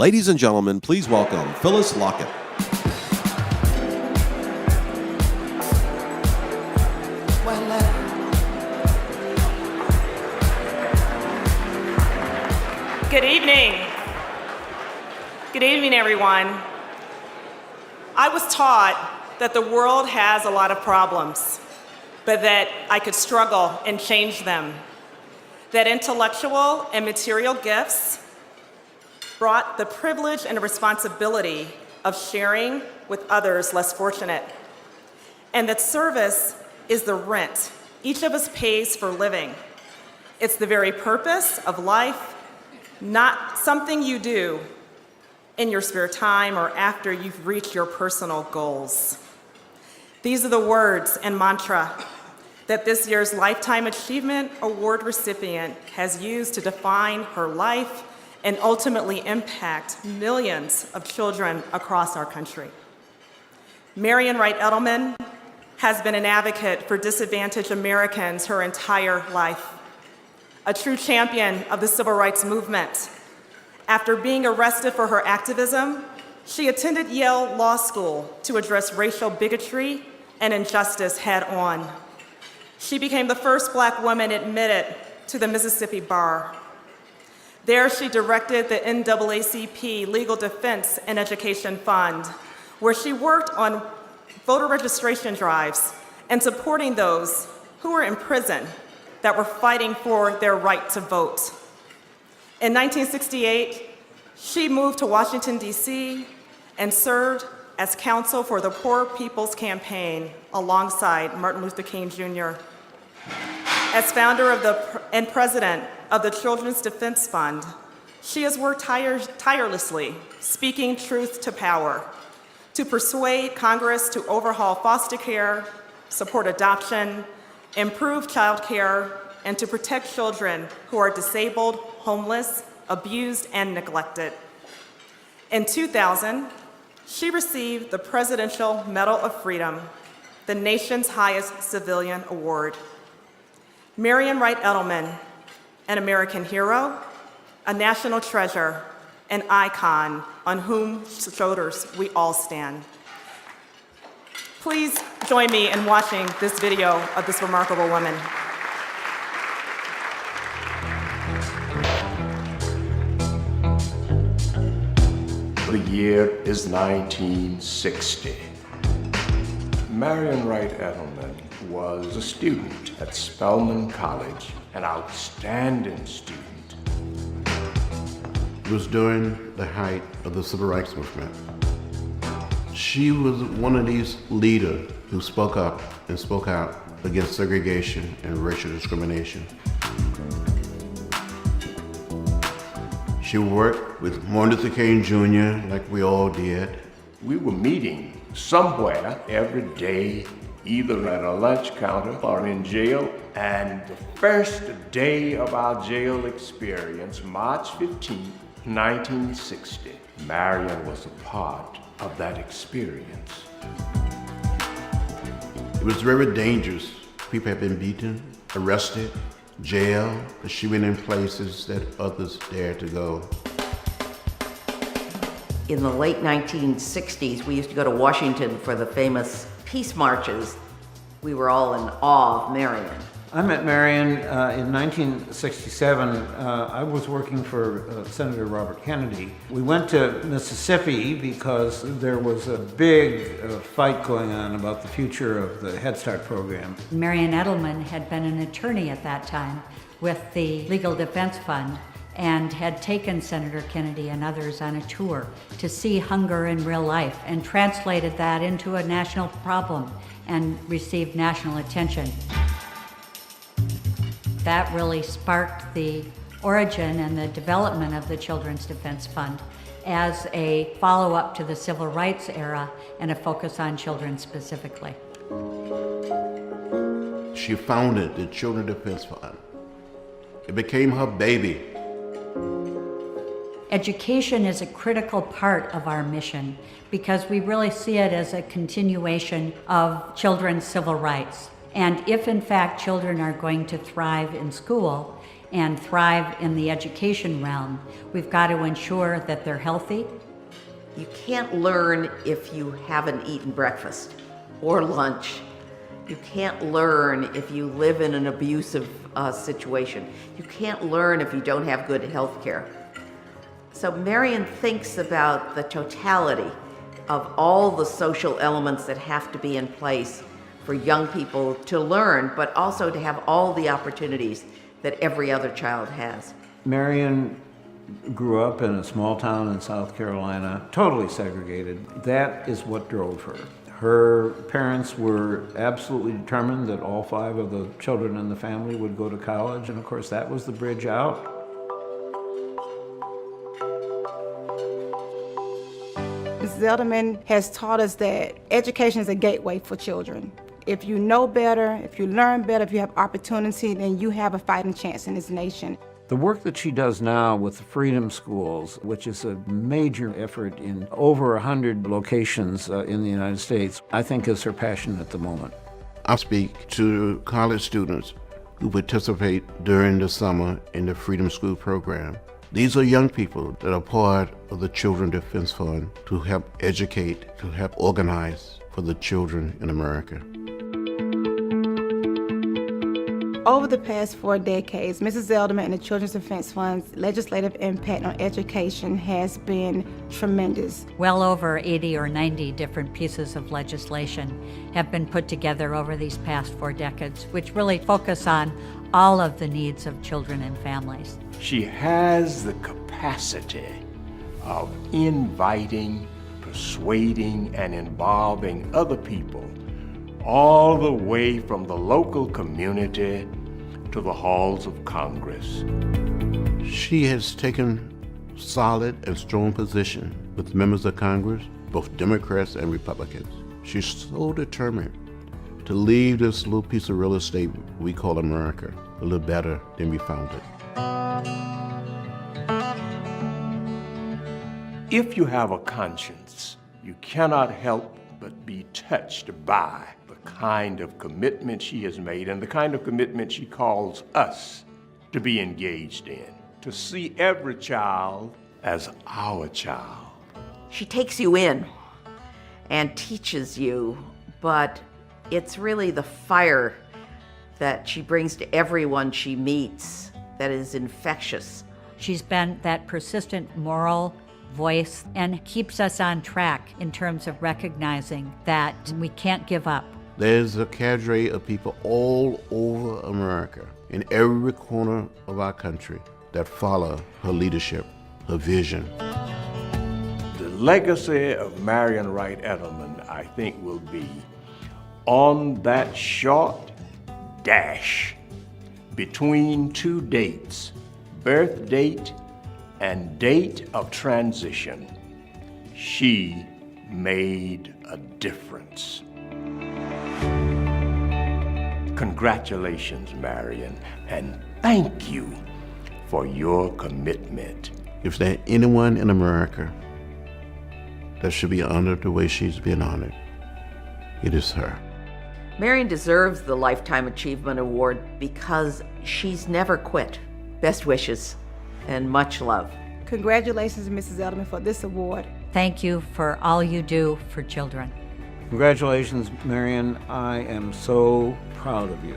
Ladies and gentlemen, please welcome Phyllis Lockett. Good evening. Good evening, everyone. I was taught that the world has a lot of problems, but that I could struggle and change them. That intellectual and material gifts brought the privilege and responsibility of sharing with others less fortunate. And that service is the rent each of us pays for living. It's the very purpose of life, not something you do in your spare time or after you've reached your personal goals. These are the words and mantra that this year's Lifetime Achievement Award recipient has used to define her life and ultimately impact millions of children across our country. Marian Wright Edelman has been an advocate for disadvantaged Americans her entire life, a true champion of the civil rights movement. After being arrested for her activism, she attended Yale Law School to address racial bigotry and injustice head-on. She became the first Black woman admitted to the Mississippi Bar. There she directed the NAACP Legal Defense and Education Fund, where she worked on voter registration drives and supporting those who were in prison that were fighting for their right to vote. In 1968, she moved to Washington, D.C., and served as counsel for the Poor People's Campaign alongside Martin Luther King, Jr. As founder of and president of the Children's Defense Fund, she has worked tirelessly, speaking truth to power, to persuade Congress to overhaul foster care, support adoption, improve child care, and to protect children who are disabled, homeless, abused, and neglected. In 2000, she received the Presidential Medal of Freedom, the nation's highest civilian award. Marian Wright Edelman, an American hero, a national treasure, an icon on whose shoulders we all stand. Please join me in watching this video of this remarkable woman. The year is 1960. Marian Wright Edelman was a student at Spelman College, an outstanding student. It was during the height of the civil rights movement. She was one of these leaders who spoke up and spoke out against segregation and racial discrimination. She worked with Martin Luther King Jr. like we all did. We were meeting somewhere every day, either at a lunch counter or in jail. And the first day of our jail experience, March 15, 1960, Marian was a part of that experience. It was very dangerous. People had been beaten, arrested, jailed, but she went in places that others dared to go. In the late 1960s, we used to go to Washington for the famous peace marches. We were all in awe of Marian. I met Marian in 1967. I was working for Senator Robert Kennedy. We went to Mississippi because there was a big fight going on about the future of the Head Start program. Marian Edelman had been an attorney at that time with the Legal Defense Fund and had taken Senator Kennedy and others on a tour to see hunger in real life and translated that into a national problem and received national attention. That really sparked the origin and the development of the Children's Defense Fund as a follow-up to the civil rights era and a focus on children specifically. She founded the Children's Defense Fund. It became her baby. Education is a critical part of our mission because we really see it as a continuation of children's civil rights. And if in fact children are going to thrive in school, and thrive in the education realm, we've got to ensure that they're healthy. You can't learn if you haven't eaten breakfast or lunch. You can't learn if you live in an abusive situation. You can't learn if you don't have good health care. So Marian thinks about the totality of all the social elements that have to be in place for young people to learn, but also to have all the opportunities that every other child has. Marian grew up in a small town in South Carolina, totally segregated. That is what drove her. Her parents were absolutely determined that all 5 of the children in the family would go to college, and of course that was the bridge out. Mrs. EDELMAN has taught us that education is a gateway for children. If you know better, if you learn better, if you have opportunity, then you have a fighting chance in this nation. The work that she does now with the Freedom Schools, which is a major effort in over 100 locations in the United States, I think is her passion at the moment. I speak to college students who participate during the summer in the Freedom School program. These are young people that are part of the Children Defense Fund to help educate, to help organize for the children in America. Over the past 4 decades, Mrs. EDELMAN and the Children's Defense Fund's legislative impact on education has been tremendous. Well over 80 or 90 different pieces of legislation have been put together over these past 4 decades, which really focus on all of the needs of children and families. She has the capacity of inviting, persuading, and involving other people all the way from the local community to the halls of Congress. She has taken solid and strong position with members of Congress, both Democrats and Republicans. She's so determined to leave this little piece of real estate we call America a little better than we found it. If you have a conscience, you cannot help but be touched by the kind of commitment she has made and the kind of commitment she calls us to be engaged in, to see every child as our child. She takes you in and teaches you, but it's really the fire that she brings to everyone she meets that is infectious. She's been that persistent moral voice and keeps us on track in terms of recognizing that we can't give up. There's a cadre of people all over America, in every corner of our country, that follow her leadership, her vision. The legacy of Marian Wright Edelman, I think, will be on that short dash between 2 dates, birth date and date of transition. She made a difference. Congratulations, Marian, and thank you for your commitment. If there's anyone in America that should be honored the way she's been honored, it is her. Marian deserves the Lifetime Achievement Award because she's never quit. Best wishes and much love. Congratulations, Mrs. EDELMAN, for this award. Thank you for all you do for children. Congratulations, Marian. I am so proud of you.